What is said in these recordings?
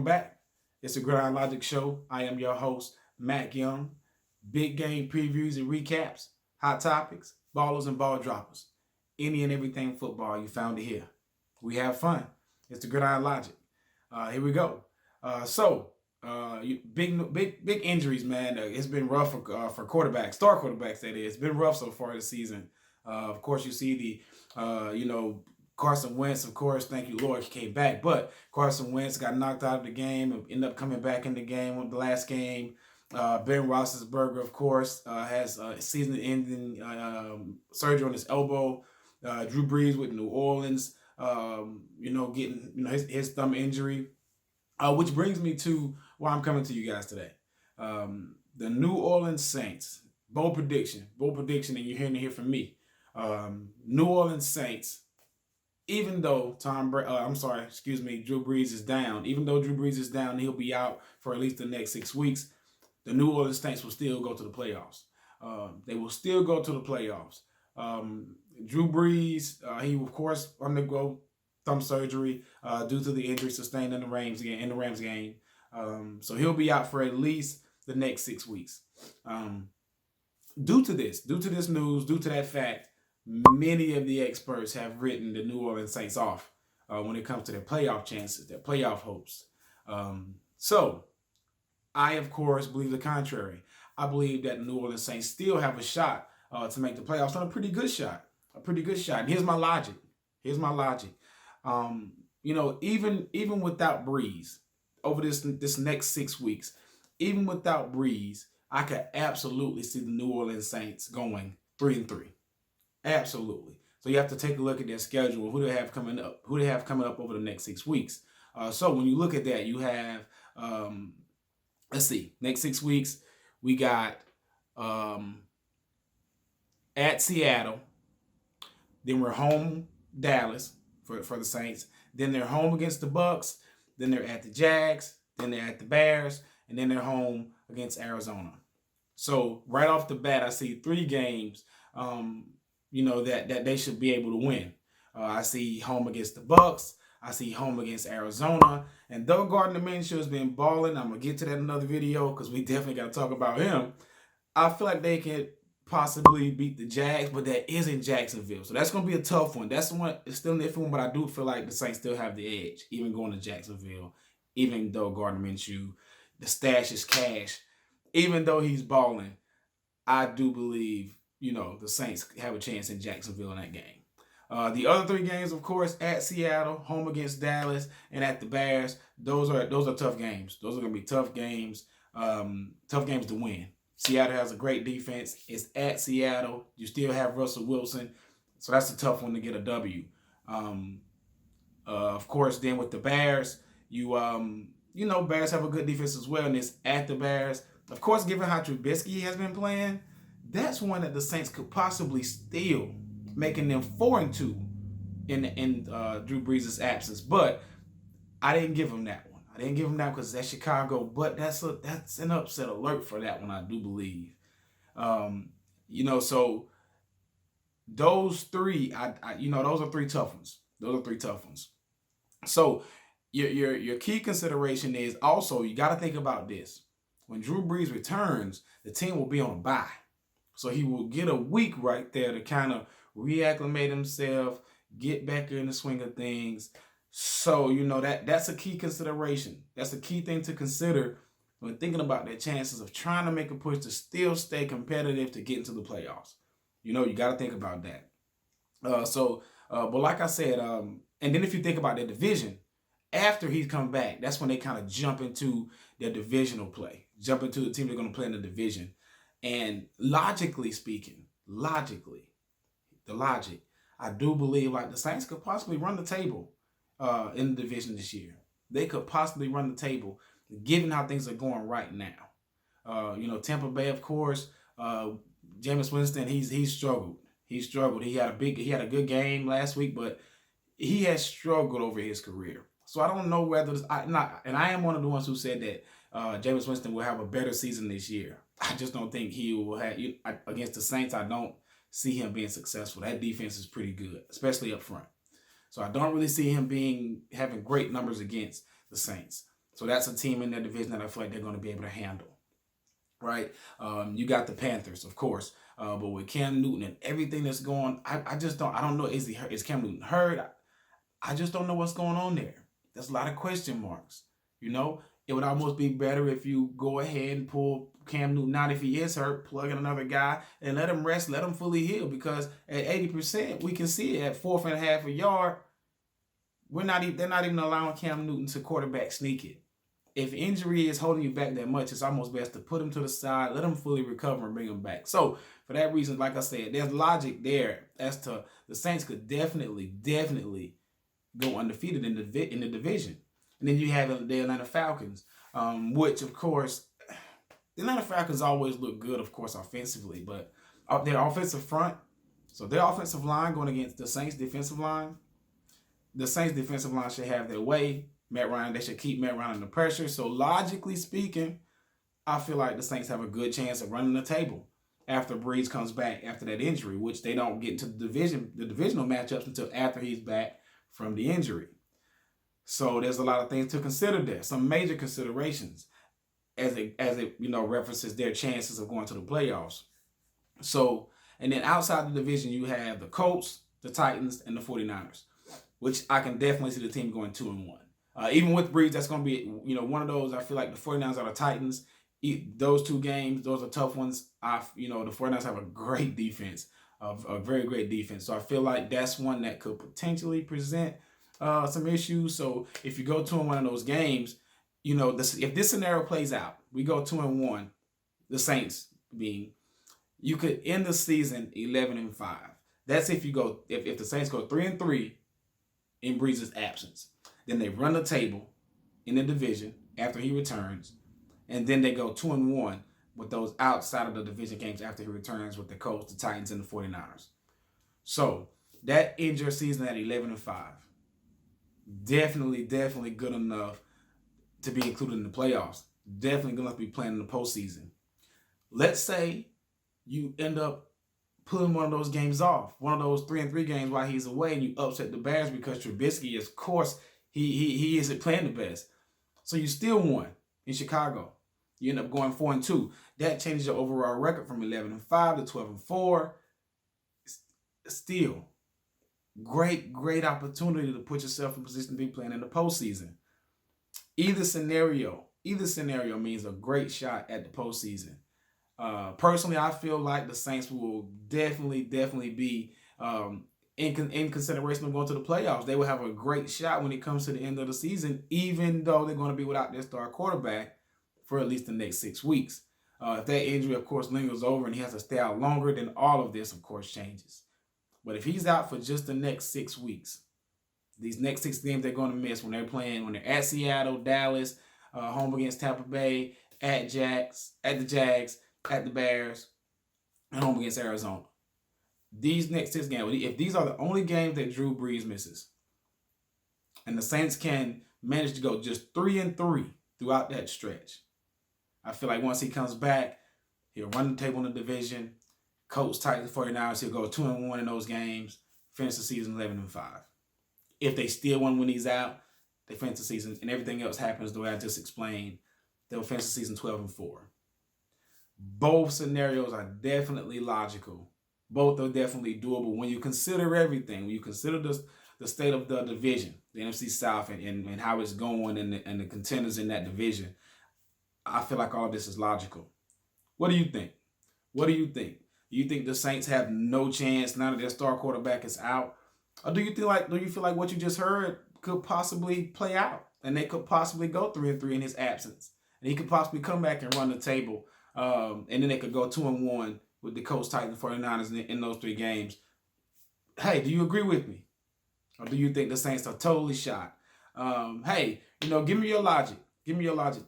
back. It's the Gridiron Logic Show. I am your host, Mac Young. Big game previews and recaps, hot topics, ballers and ball droppers. Any and everything football, you found it here. We have fun. It's the Gridiron Logic. Here we go. Big injuries, man. It's been rough for quarterbacks, star quarterbacks. That is, it's been rough so far this season. Of course, you see the Carson Wentz, of course, thank you, Lord, he came back. But Carson Wentz got knocked out of the game and ended up coming back in the game with the last game. Ben Roethlisberger, of course, has season-ending surgery on his elbow. Drew Brees with New Orleans, getting his thumb injury. Which brings me to why I'm coming to you guys today. The New Orleans Saints, bold prediction, and you're hearing it here from me. New Orleans Saints. Even though Drew Brees is down. Even though Drew Brees is down, he'll be out for at least the next 6 weeks. The New Orleans Saints will still go to the playoffs. They will still go to the playoffs. Drew Brees, he will, of course, undergo thumb surgery due to the injury sustained in the Rams game. So he'll be out for at least the next 6 weeks. Due to this news, due to that fact, many of the experts have written the New Orleans Saints off when it comes to their playoff chances, their playoff hopes. So I, of course, believe the contrary. I believe that the New Orleans Saints still have a shot to make the playoffs, and a pretty good shot. And here's my logic. Even without Brees, over this next 6 weeks, even without Brees, I could absolutely see the New Orleans Saints going 3-3. Absolutely. So you have to take a look at their schedule, who they have coming up over the next 6 weeks. So when you look at that, you have, next 6 weeks, we got at Seattle. Then we're home Dallas for the Saints. Then they're home against the Bucks. Then they're at the Jags. Then they're at the Bears. And then they're home against Arizona. So right off the bat, I see 3 games that they should be able to win. I see home against the Bucks. I see home against Arizona. And though Gardner Minshew has been balling, I'm going to get to that in another video because we definitely got to talk about him. I feel like they can possibly beat the Jags, but that is in Jacksonville. So that's going to be a tough one. That's the one, it's still an iffy one, but I do feel like the Saints still have the edge, even going to Jacksonville, even though Gardner Minshew, the stash is cash. Even though he's balling, I do believe, the Saints have a chance in Jacksonville in that game. The other 3 games, of course, at Seattle, home against Dallas, and at the Bears, those are tough games. Those are going to be tough games to win. Seattle has a great defense. It's at Seattle. You still have Russell Wilson, so that's a tough one to get a W. Of course, then with the Bears, Bears have a good defense as well, and it's at the Bears. Of course, given how Trubisky has been playing, that's one that the Saints could possibly steal, making them 4-2 in Drew Brees' absence. But I didn't give him that one. I didn't give him that because that's Chicago. But that's an upset alert for that one, I do believe. So those 3, those are 3 tough ones. So your key consideration is also you got to think about this. When Drew Brees returns, the team will be on a bye. So he will get a week right there to kind of reacclimate himself, get back in the swing of things. So, that's a key consideration. That's a key thing to consider when thinking about their chances of trying to make a push to still stay competitive to get into the playoffs. You got to think about that. But like I said, and then if you think about their division, after he's come back, that's when they kind of jump into their divisional play, jump into the team they're going to play in the division. And logically speaking, I do believe like the Saints could possibly run the table in the division this year. They could possibly run the table given how things are going right now. Tampa Bay, of course, Jameis Winston, he's struggled. He had a good game last week, but he has struggled over his career. So I don't know whether I am one of the ones who said that Jameis Winston will have a better season this year. I just don't think he will have against the Saints. I don't see him being successful. That defense is pretty good, especially up front. So I don't really see him having great numbers against the Saints. So that's a team in their division that I feel like they're going to be able to handle. Right? You got the Panthers, of course. But with Cam Newton and everything that's going, I just don't. I don't know. Is Cam Newton hurt? I just don't know what's going on there. There's a lot of question marks. You know, it would almost be better if you go ahead and pull Cam Newton out if he is hurt, plug in another guy and let him rest, let him fully heal. Because at 80%, we can see it at 4.5 a yard. They're not even allowing Cam Newton to quarterback sneak it. If injury is holding you back that much, it's almost best to put him to the side, let him fully recover and bring him back. So for that reason, like I said, there's logic there as to the Saints could definitely go undefeated in the division. And then you have the Atlanta Falcons, which of course, the Atlanta Falcons always look good, of course, offensively, but their offensive front, so their offensive line going against the Saints defensive line, the Saints defensive line should have their way. They should keep Matt Ryan under pressure. So logically speaking, I feel like the Saints have a good chance of running the table after Brees comes back after that injury, which they don't get into the divisional matchups until after he's back from the injury. So there's a lot of things to consider there, some major considerations as it references their chances of going to the playoffs. So, and then outside the division, you have the Colts, the Titans, and the 49ers, which I can definitely see the team going 2-1. Even with Brees, that's going to be, one of those. I feel like the 49ers are the Titans. Those two games, those are tough ones. The 49ers have a great defense, a very great defense. So I feel like that's one that could potentially present some issues. So if you go 2-1 in those games, if this scenario plays out, we go 2-1, the Saints being, you could end the season 11-5. That's if the Saints go 3-3 in Brees' absence. Then they run the table in the division after he returns. And then they go 2-1 with those outside of the division games after he returns with the Colts, the Titans, and the 49ers. So that ends your season at 11-5. Definitely good enough to be included in the playoffs. Definitely going to be playing in the postseason. Let's say you end up pulling one of those games off, one of those 3-3 games while he's away, and you upset the Bears because Trubisky, of course, he isn't playing the best. So you still won in Chicago. You end up going 4-2. That changes your overall record from 11-5 to 12-4. Still, great opportunity to put yourself in position to be playing in the postseason. Either scenario means a great shot at the postseason. Personally, I feel like the Saints will definitely be in consideration of going to the playoffs. They will have a great shot when it comes to the end of the season, even though they're going to be without their star quarterback for at least the next 6 weeks. If that injury, of course, lingers over and he has to stay out longer, then all of this, of course, changes. But if he's out for just the next 6 weeks, these next 6 games they're going to miss when they're at Seattle, Dallas, home against Tampa Bay, at the Jags, at the Bears, and home against Arizona. These next 6 games, if these are the only games that Drew Brees misses, and the Saints can manage to go just 3-3 throughout that stretch, I feel like once he comes back, he'll run the table in the division. Colts, Titans, 49ers, he'll go 2-1 in those games, finish the season 11-5. If they still win when he's out, they finish the season, and everything else happens the way I just explained, they'll finish the season 12-4. Both scenarios are definitely logical. Both are definitely doable when you consider everything. When you consider the state of the division, the NFC South, and how it's going, and the contenders in that division, I feel like all of this is logical. What do you think? Do you think the Saints have no chance now that their star quarterback is out? Or do you feel like what you just heard could possibly play out, and they could possibly go 3-3 in his absence, and he could possibly come back and run the table, and then they could go 2-1 with the Colts, Titans, 49ers in those 3 games? Hey, do you agree with me? Or do you think the Saints are totally shot? Hey, give me your logic.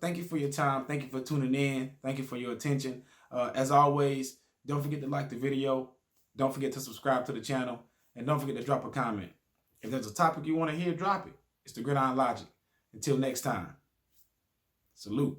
Thank you for your time. Thank you for tuning in. Thank you for your attention. As always, don't forget to like the video. Don't forget to subscribe to the channel. And don't forget to drop a comment. If there's a topic you want to hear, drop it. It's the Gridiron Logic. Until next time, salute.